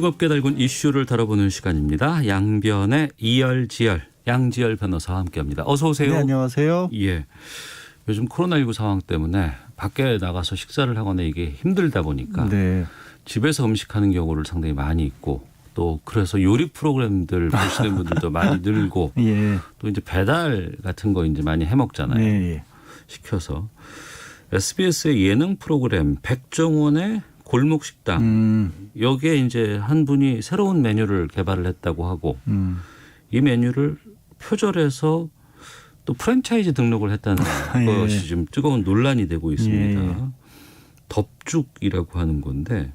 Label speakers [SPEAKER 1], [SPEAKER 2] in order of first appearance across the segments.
[SPEAKER 1] 뜨겁게 달군 이슈를 다뤄보는 시간입니다. 양변의 이열지열, 양지열 변호사와 함께합니다. 어서 오세요.
[SPEAKER 2] 네, 안녕하세요.
[SPEAKER 1] 예, 요즘 코로나19 상황 때문에 밖에 나가서 식사를 하거나 이게 힘들다 보니까
[SPEAKER 2] 네.
[SPEAKER 1] 집에서 음식하는 경우를 상당히 많이 있고 또 그래서 요리 프로그램들 보시는 분들도 많이 늘고
[SPEAKER 2] 예.
[SPEAKER 1] 또 이제 배달 같은 거 이제 많이 해 먹잖아요.
[SPEAKER 2] 네.
[SPEAKER 1] 시켜서 SBS의 예능 프로그램 백종원의 골목 식당 여기에 이제 한 분이 새로운 메뉴를 개발을 했다고 하고 이 메뉴를 표절해서 또 프랜차이즈 등록을 했다는
[SPEAKER 2] 예.
[SPEAKER 1] 것이 지금 뜨거운 논란이 되고 있습니다.
[SPEAKER 2] 예.
[SPEAKER 1] 덮죽이라고 하는 건데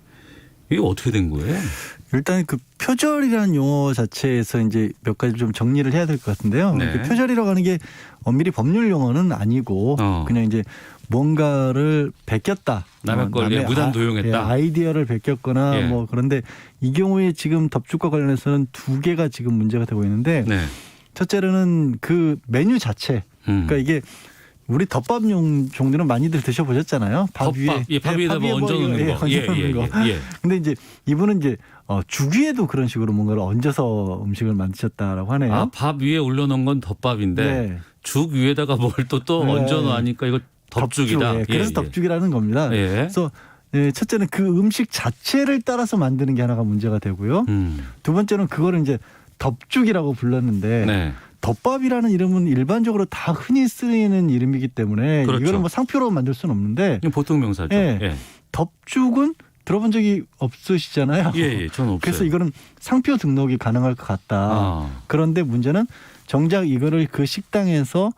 [SPEAKER 1] 이게 어떻게 된 거예요?
[SPEAKER 2] 일단 그 표절이라는 용어 자체에서 이제 몇 가지 좀 정리를 해야 될 것 같은데요.
[SPEAKER 1] 네.
[SPEAKER 2] 그 표절이라고 하는 게 엄밀히 법률 용어는 아니고 그냥 이제 뭔가를 베꼈다.
[SPEAKER 1] 남의 걸 무단 도용했다.
[SPEAKER 2] 아이디어를 베꼈거나
[SPEAKER 1] 예.
[SPEAKER 2] 뭐 그런데 이 경우에 지금 덮죽과 관련해서는 두 개가 지금 문제가 되고 있는데
[SPEAKER 1] 네.
[SPEAKER 2] 첫째로는 그 메뉴 자체. 그러니까 이게 우리 덮밥 종류는 많이들 드셔보셨잖아요. 밥 위에.
[SPEAKER 1] 예, 밥 위에다 뭐 얹어놓는 거. 예.
[SPEAKER 2] 근데 이제 이분은 이제 죽 위에도 그런 식으로 뭔가를 얹어서 음식을 만드셨다라고 하네요.
[SPEAKER 1] 아, 밥 위에 올려놓은 건 덮밥인데
[SPEAKER 2] 네.
[SPEAKER 1] 죽 위에다가 뭘 또
[SPEAKER 2] 네.
[SPEAKER 1] 얹어놓으니까 이거 덮죽이다.
[SPEAKER 2] 덮죽, 그래서 덮죽이라는 겁니다.
[SPEAKER 1] 예.
[SPEAKER 2] 그래서 첫째는 그 음식 자체를 따라서 만드는 게 하나가 문제가 되고요. 두 번째는 그거를 이제 덮죽이라고 불렀는데
[SPEAKER 1] 네.
[SPEAKER 2] 덮밥이라는 이름은 일반적으로 다 흔히 쓰이는 이름이기 때문에
[SPEAKER 1] 그렇죠.
[SPEAKER 2] 이거는 뭐 상표로 만들 수는 없는데
[SPEAKER 1] 이건 보통 명사죠.
[SPEAKER 2] 예.
[SPEAKER 1] 예.
[SPEAKER 2] 덮죽은 들어본 적이 없으시잖아요.
[SPEAKER 1] 예, 저는 없어요.
[SPEAKER 2] 그래서 이거는 상표 등록이 가능할 것 같다. 그런데 문제는 정작 이거를 그 식당에서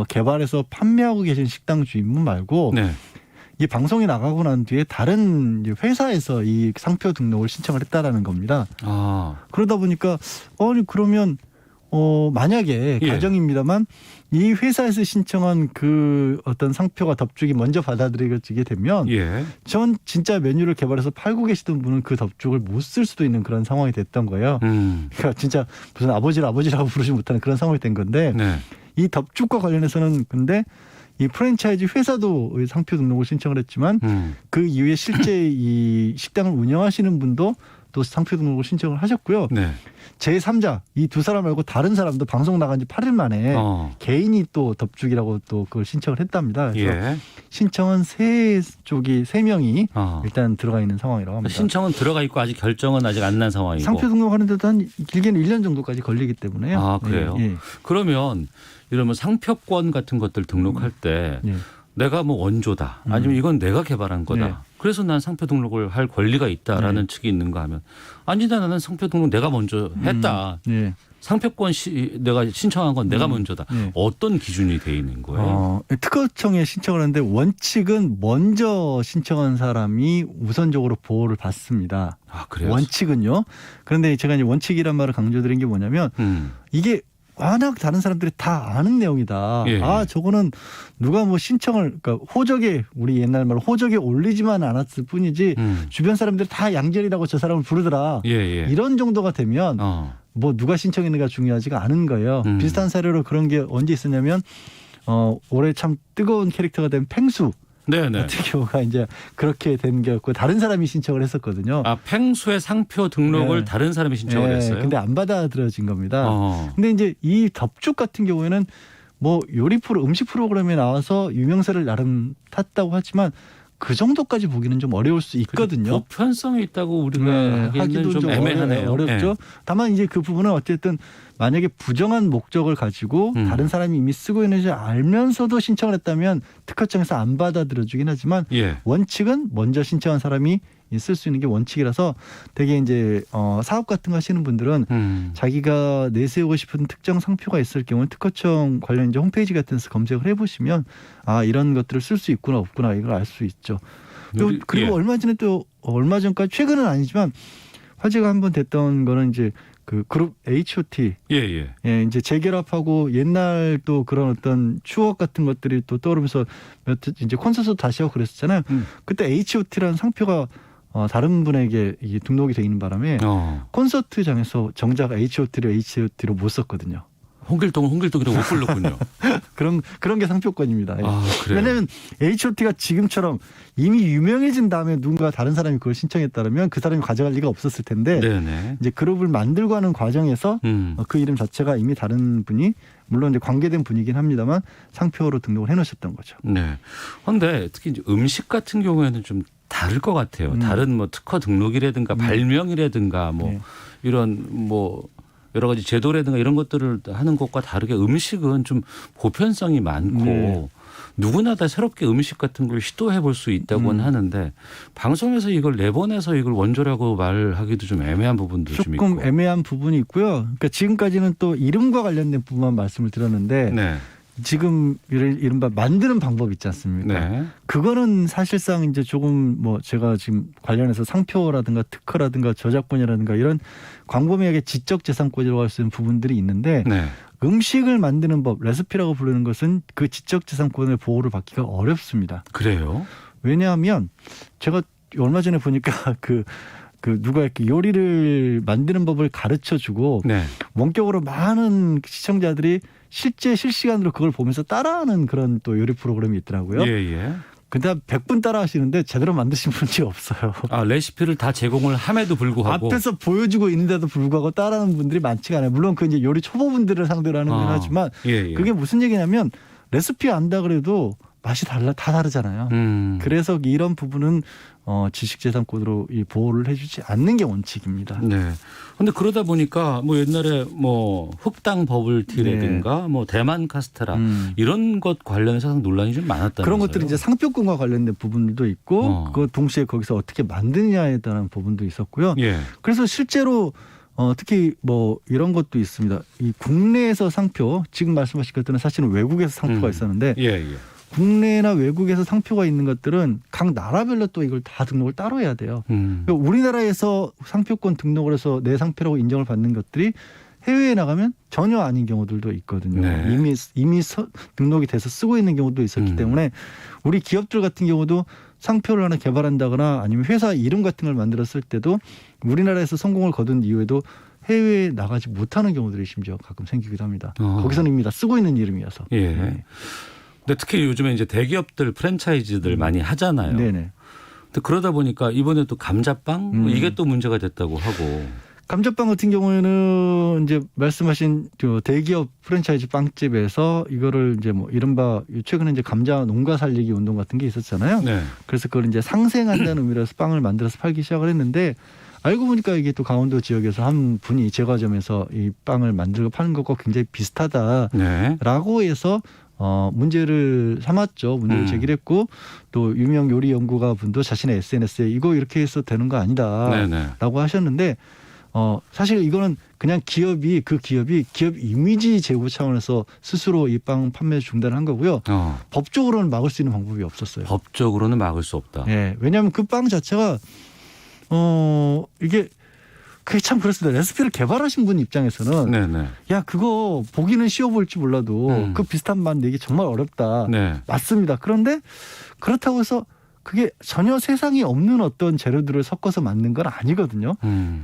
[SPEAKER 2] 개발해서 판매하고 계신 식당 주인분 말고
[SPEAKER 1] 네.
[SPEAKER 2] 이 방송이 나가고 난 뒤에 다른 회사에서 이 상표 등록을 신청을 했다라는 겁니다. 그러다 보니까 그러면 만약에
[SPEAKER 1] 예.
[SPEAKER 2] 가정입니다만 이 회사에서 신청한 그 어떤 상표가 덮죽이 먼저 받아들여지게 되면
[SPEAKER 1] 예.
[SPEAKER 2] 전 진짜 메뉴를 개발해서 팔고 계시던 분은 그 덮죽을 못 쓸 수도 있는 그런 상황이 됐던 거예요. 그러니까 진짜 무슨 아버지라고 부르지 못하는 그런 상황이 된 건데
[SPEAKER 1] 네.
[SPEAKER 2] 이 덮죽과 관련해서는 근데 이 프랜차이즈 회사도 상표 등록을 신청을 했지만 그 이후에 실제 이 식당을 운영하시는 분도 또 상표 등록을 신청을 하셨고요.
[SPEAKER 1] 네.
[SPEAKER 2] 제3자 이 두 사람 말고 다른 사람도 방송 나간 지 8일 만에 개인이 또 덮죽이라고 또 그걸 신청을 했답니다. 그래서
[SPEAKER 1] 예.
[SPEAKER 2] 신청은 세 명이 일단 들어가 있는 상황이라고 합니다.
[SPEAKER 1] 신청은 들어가 있고 아직 결정은 아직 안 난 상황이고.
[SPEAKER 2] 상표 등록하는데도 한 길게는 1년 정도까지 걸리기 때문에요.
[SPEAKER 1] 아, 그래요?
[SPEAKER 2] 예.
[SPEAKER 1] 그러면 이러면 상표권 같은 것들 등록할 때
[SPEAKER 2] 예.
[SPEAKER 1] 내가 뭐 원조다 아니면 이건 내가 개발한 거다.
[SPEAKER 2] 네.
[SPEAKER 1] 그래서 난 상표 등록을 할 권리가 있다라는 측이 있는가 하면 아니다 나는 상표 등록 내가 먼저 했다.
[SPEAKER 2] 예.
[SPEAKER 1] 상표권 내가 신청한 건 내가 먼저다.
[SPEAKER 2] 예.
[SPEAKER 1] 어떤 기준이 돼 있는 거예요?
[SPEAKER 2] 특허청에 신청을 하는데 원칙은 먼저 신청한 사람이 우선적으로 보호를 받습니다.
[SPEAKER 1] 아, 그래요?
[SPEAKER 2] 원칙은요. 그런데 제가 이제 원칙이란 말을 강조드린 게 뭐냐면 이게 워낙 다른 사람들이 다 아는 내용이다.
[SPEAKER 1] 예.
[SPEAKER 2] 저거는 누가 뭐 신청을 그러니까 호적에 우리 옛날 말로 호적에 올리지만 않았을 뿐이지 주변 사람들이 다 양절이라고 저 사람을 부르더라.
[SPEAKER 1] 예.
[SPEAKER 2] 이런 정도가 되면 뭐 누가 신청했는가 중요하지가 않은 거예요. 비슷한 사례로 그런 게 언제 있었냐면 올해 참 뜨거운 캐릭터가 된 펭수
[SPEAKER 1] 네네.
[SPEAKER 2] 같은 경우가 이제 그렇게 된 게였고 다른 사람이 신청을 했었거든요.
[SPEAKER 1] 아, 펭수의 상표 등록을
[SPEAKER 2] 네.
[SPEAKER 1] 다른 사람이 신청을 했어요?
[SPEAKER 2] 근데 안 받아들여진 겁니다. 근데 이제 이 덮죽 같은 경우에는 뭐 음식 프로그램에 나와서 유명세를 나름 탔다고 하지만 그 정도까지 보기는 좀 어려울 수 있거든요.
[SPEAKER 1] 보편성이 있다고 우리가 하기는 좀 애매하네요.
[SPEAKER 2] 어렵죠.
[SPEAKER 1] 네.
[SPEAKER 2] 다만 이제 그 부분은 어쨌든 만약에 부정한 목적을 가지고 다른 사람이 이미 쓰고 있는지 알면서도 신청을 했다면 특허청에서 안 받아들여주긴 하지만 원칙은 먼저 신청한 사람이 쓸 수 있는 게 원칙이라서 되게 이제 사업 같은 거 하시는 분들은 자기가 내세우고 싶은 특정 상표가 있을 경우는 특허청 관련 이제 홈페이지 같은 데서 검색을 해보시면 이런 것들을 쓸 수 있구나 없구나 이걸 알 수 있죠. 그리고 얼마 전까지 최근은 아니지만 화제가 한번 됐던 거는 이제 그 그룹 H.O.T. 이제 재결합하고 옛날 또 그런 어떤 추억 같은 것들이 또 떠오르면서 이제 콘서트도 다시 하고 그랬었잖아요. 그때 H.O.T라는 상표가 다른 분에게 이게 등록이 돼 있는 바람에 콘서트장에서 정작 H.O.T를 H.O.T로 못 썼거든요.
[SPEAKER 1] 홍길동이라고 못 불렀군요.
[SPEAKER 2] 그런 게 상표권입니다. 예.
[SPEAKER 1] 그래요?
[SPEAKER 2] 왜냐하면 H.O.T가 지금처럼 이미 유명해진 다음에 누군가 다른 사람이 그걸 신청했다면 그 사람이 가져갈 리가 없었을 텐데
[SPEAKER 1] 네네.
[SPEAKER 2] 이제 그룹을 만들고 하는 과정에서 그 이름 자체가 이미 다른 분이 물론 이제 관계된 분이긴 합니다만 상표로 등록을 해놓으셨던 거죠.
[SPEAKER 1] 네. 그런데 특히 이제 음식 같은 경우에는 좀 다를 것 같아요. 다른 뭐 특허 등록이라든가 발명이라든가 뭐
[SPEAKER 2] 네.
[SPEAKER 1] 이런 뭐 여러 가지 제도라든가 이런 것들을 하는 것과 다르게 음식은 좀 보편성이 많고
[SPEAKER 2] 네.
[SPEAKER 1] 누구나 다 새롭게 음식 같은 걸 시도해 볼 수 있다고는 하는데 방송에서 이걸 내보내서 이걸 원조라고 말하기도 좀 애매한 부분도 좀 있고.
[SPEAKER 2] 조금 애매한 부분이 있고요. 그러니까 지금까지는 또 이름과 관련된 부분만 말씀을 드렸는데
[SPEAKER 1] 네.
[SPEAKER 2] 지금 이른바 만드는 방법 있지 않습니까?
[SPEAKER 1] 네.
[SPEAKER 2] 그거는 사실상 이제 조금 뭐 제가 지금 관련해서 상표라든가 특허라든가 저작권이라든가 이런 광범위하게 지적재산권이라고 할 수 있는 부분들이 있는데
[SPEAKER 1] 네. 음식을
[SPEAKER 2] 만드는 법, 레시피라고 부르는 것은 그 지적재산권의 보호를 받기가 어렵습니다.
[SPEAKER 1] 그래요?
[SPEAKER 2] 왜냐하면 제가 얼마 전에 보니까 그 누가 이렇게 요리를 만드는 법을 가르쳐주고
[SPEAKER 1] 네.
[SPEAKER 2] 원격으로 많은 시청자들이 실제 실시간으로 그걸 보면서 따라하는 그런 또 요리 프로그램이 있더라고요.
[SPEAKER 1] 예.
[SPEAKER 2] 근데 100분 따라 하시는데 제대로 만드신 분이 없어요.
[SPEAKER 1] 레시피를 다 제공을 함에도 불구하고
[SPEAKER 2] 앞에서 보여주고 있는데도 불구하고 따라하는 분들이 많지가 않아요. 물론 그 이제 요리 초보분들을 상대로 하는 거긴 하지만
[SPEAKER 1] 예.
[SPEAKER 2] 그게 무슨 얘기냐면 레시피 안다 그래도 맛이 다 다르잖아요. 그래서 이런 부분은 지식재산권으로 이 보호를 해주지 않는 게 원칙입니다.
[SPEAKER 1] 네. 근데 그러다 보니까 뭐 옛날에 뭐 흑당 버블티라든가 뭐 대만 카스테라 이런 것 관련해서 상당히 논란이 좀 많았다면서요.
[SPEAKER 2] 그런 것들이 이제 상표권과 관련된 부분들도 있고 그거 동시에 거기서 어떻게 만드느냐에 따른 부분도 있었고요.
[SPEAKER 1] 예.
[SPEAKER 2] 그래서 실제로 특히 뭐 이런 것도 있습니다. 이 국내에서 상표, 지금 말씀하신 것들은 사실은 외국에서 상표가 있었는데 국내나 외국에서 상표가 있는 것들은 각 나라별로 또 이걸 다 등록을 따로 해야 돼요. 그러니까 우리나라에서 상표권 등록을 해서 내 상표라고 인정을 받는 것들이 해외에 나가면 전혀 아닌 경우들도 있거든요.
[SPEAKER 1] 네.
[SPEAKER 2] 이미 등록이 돼서 쓰고 있는 경우도 있었기 때문에 우리 기업들 같은 경우도 상표를 하나 개발한다거나 아니면 회사 이름 같은 걸 만들었을 때도 우리나라에서 성공을 거둔 이후에도 해외에 나가지 못하는 경우들이 심지어 가끔 생기기도 합니다. 거기서는 이미 다 쓰고 있는 이름이어서.
[SPEAKER 1] 예.
[SPEAKER 2] 네.
[SPEAKER 1] 근데 특히 요즘에 이제 대기업들 프랜차이즈들 많이 하잖아요.
[SPEAKER 2] 네네.
[SPEAKER 1] 근데 그러다 보니까 이번에 또 감자빵 이게 또 문제가 됐다고 하고.
[SPEAKER 2] 감자빵 같은 경우에는 이제 말씀하신 대기업 프랜차이즈 빵집에서 이거를 이제 뭐 이른바 최근에 이제 감자 농가 살리기 운동 같은 게 있었잖아요.
[SPEAKER 1] 네.
[SPEAKER 2] 그래서 그걸 이제 상생한다는 의미로서 빵을 만들어서 팔기 시작을 했는데 알고 보니까 이게 또 강원도 지역에서 한 분이 제과점에서 이 빵을 만들고 파는 것과 굉장히 비슷하다라고 해서 문제를 삼았죠. 문제를 제기했고 또 유명 요리 연구가 분도 자신의 SNS에 이거 이렇게 해서 되는 거 아니다라고 하셨는데 사실 이거는 그냥 기업 이미지 제고 차원에서 스스로 이 빵 판매 중단을 한 거고요. 법적으로는 막을 수 있는 방법이 없었어요.
[SPEAKER 1] 법적으로는 막을 수 없다.
[SPEAKER 2] 네, 왜냐하면 그 빵 자체가 이게 그게 참 그렇습니다. 레시피를 개발하신 분 입장에서는
[SPEAKER 1] 네네.
[SPEAKER 2] 야 그거 보기는 쉬워 보일지 몰라도 그 비슷한 맛 내기 정말 어렵다.
[SPEAKER 1] 네.
[SPEAKER 2] 맞습니다. 그런데 그렇다고 해서 그게 전혀 세상에 없는 어떤 재료들을 섞어서 만든 건 아니거든요.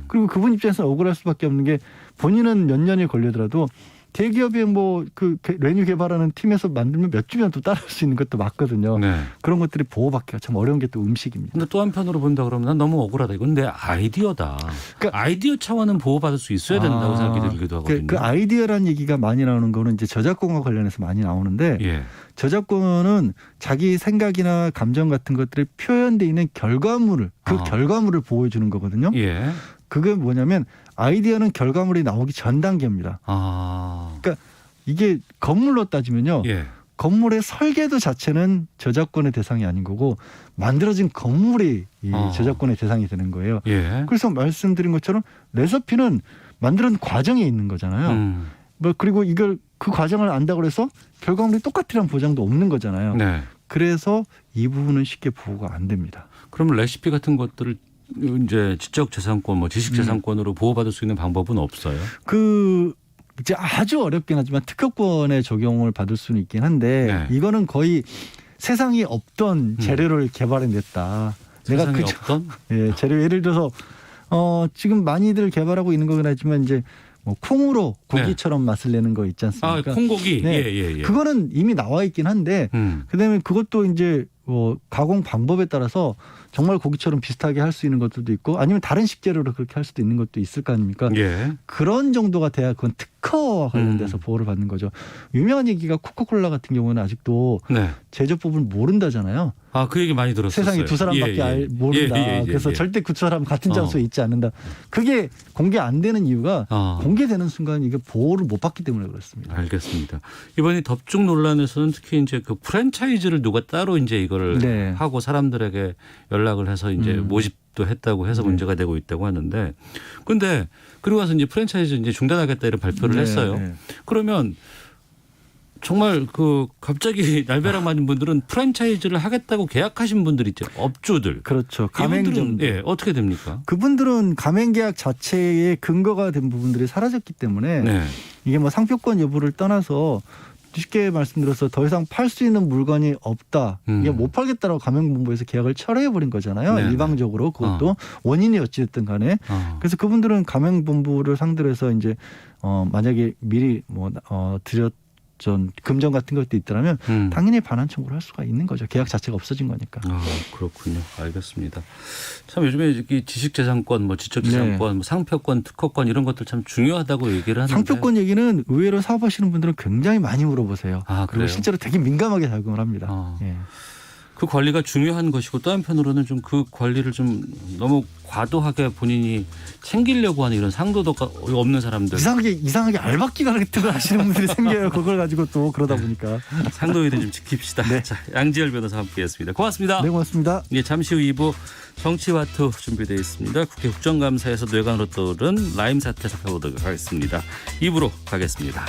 [SPEAKER 2] 그리고 그분 입장에서는 억울할 수밖에 없는 게 본인은 몇 년이 걸리더라도 대기업의 뭐 그 메뉴 개발하는 팀에서 만들면 몇 주면 또 따라할 수 있는 것도 맞거든요.
[SPEAKER 1] 네.
[SPEAKER 2] 그런 것들이 보호받기가 참 어려운 게 또 음식입니다.
[SPEAKER 1] 근데 또 한편으로 본다 그러면 난 너무 억울하다. 이건 내 아이디어다. 그러니까 아이디어 차원은 보호받을 수 있어야 된다고 생각이 들기도 하거든요.
[SPEAKER 2] 그 아이디어라는 얘기가 많이 나오는 거는 이제 저작권과 관련해서 많이 나오는데
[SPEAKER 1] 예.
[SPEAKER 2] 저작권은 자기 생각이나 감정 같은 것들이 표현되어 있는 결과물을 결과물을 보호해 주는 거거든요.
[SPEAKER 1] 예.
[SPEAKER 2] 그게 뭐냐면 아이디어는 결과물이 나오기 전 단계입니다. 그러니까 이게 건물로 따지면요.
[SPEAKER 1] 예.
[SPEAKER 2] 건물의 설계도 자체는 저작권의 대상이 아닌 거고 만들어진 건물이 이 저작권의 대상이 되는 거예요.
[SPEAKER 1] 예.
[SPEAKER 2] 그래서 말씀드린 것처럼 레시피는 만드는 과정에 있는 거잖아요. 뭐 그리고 이걸 그 과정을 안다고 해서 결과물이 똑같으란 보장도 없는 거잖아요.
[SPEAKER 1] 네.
[SPEAKER 2] 그래서 이 부분은 쉽게 보호가 안 됩니다.
[SPEAKER 1] 그러면 레시피 같은 것들을 이제 지적재산권, 뭐 지식재산권으로 보호받을 수 있는 방법은 없어요?
[SPEAKER 2] 이제 아주 어렵긴 하지만 특허권에 적용을 받을 수는 있긴 한데 이거는 거의 세상에 없던 재료를 개발해냈다.
[SPEAKER 1] 세상에 없던?
[SPEAKER 2] 재료 예를 들어서 지금 많이들 개발하고 있는 거긴 하지만 이제 콩으로 고기처럼 맛을 내는 거 있지 않습니까?
[SPEAKER 1] 아, 콩고기.
[SPEAKER 2] 네.
[SPEAKER 1] 예.
[SPEAKER 2] 그거는 이미 나와 있긴 한데 그다음에 그것도 이제 가공 방법에 따라서 정말 고기처럼 비슷하게 할 수 있는 것들도 있고 아니면 다른 식재료로 그렇게 할 수도 있는 것도 있을 거 아닙니까?
[SPEAKER 1] 예.
[SPEAKER 2] 그런 정도가 돼야 그건 특허와 관련돼서 보호를 받는 거죠. 유명한 얘기가 코카콜라 같은 경우는 아직도
[SPEAKER 1] 네.
[SPEAKER 2] 제조법을 모른다잖아요.
[SPEAKER 1] 아, 그 얘기 많이 들었어요.
[SPEAKER 2] 세상에 두 사람밖에 모른다. 그래서 절대 그 두 사람 같은 장소에 있지 않는다. 그게 공개 안 되는 이유가 공개되는 순간 이게 보호를 못 받기 때문에 그렇습니다.
[SPEAKER 1] 알겠습니다. 이번에 덮죽 논란에서는 특히 이제 그 프랜차이즈를 누가 따로 이제 이거를
[SPEAKER 2] 네.
[SPEAKER 1] 하고 사람들에게 연락을 해서 이제 모집도 했다고 해서 문제가 되고 있다고 하는데, 근데 그러고 와서 이제 프랜차이즈 이제 중단하겠다 이런 발표를 했어요. 그러면 정말 그 갑자기 날벼락 맞은 분들은 프랜차이즈를 하겠다고 계약하신 분들 있죠. 업주들.
[SPEAKER 2] 그렇죠.
[SPEAKER 1] 가맹점들. 예, 어떻게 됩니까?
[SPEAKER 2] 그분들은 가맹 계약 자체의 근거가 된 부분들이 사라졌기 때문에 이게 뭐 상표권 여부를 떠나서 쉽게 말씀드려서 더 이상 팔 수 있는 물건이 없다. 이게 못 팔겠다라고 가맹본부에서 계약을 철회해버린 거잖아요. 일방적으로 그것도 원인이 어찌됐든 간에. 그래서 그분들은 가맹본부를 상대로 해서 이제 만약에 미리 전 금전 같은 것도 있더라면 당연히 반환 청구를 할 수가 있는 거죠. 계약 자체가 없어진 거니까.
[SPEAKER 1] 아, 그렇군요. 알겠습니다. 참 요즘에 이 지식재산권, 뭐 지적재산권, 뭐 상표권, 특허권 이런 것들 참 중요하다고 얘기를 하는데.
[SPEAKER 2] 상표권 얘기는 의외로 사업하시는 분들은 굉장히 많이 물어보세요.
[SPEAKER 1] 아,
[SPEAKER 2] 그리고 실제로 되게 민감하게 작용을 합니다.
[SPEAKER 1] 그 관리가 중요한 것이고 또 한편으로는 좀 그 관리를 좀 너무 과도하게 본인이 챙기려고 하는 이런 상도도가 없는 사람들.
[SPEAKER 2] 이상하게 알박기가 같은 걸 하시는 분들이 생겨요. 그걸 가지고 또 그러다 보니까.
[SPEAKER 1] 상도위를 좀 지킵시다. 자, 양지열 변호사 함께했습니다. 고맙습니다.
[SPEAKER 2] 네, 고맙습니다.
[SPEAKER 1] 예, 잠시 후 2부 정치와투 준비되어 있습니다. 국회 국정감사에서 뇌관으로 떠오른 라임 사태 살펴보도록 하겠습니다. 2부로 가겠습니다.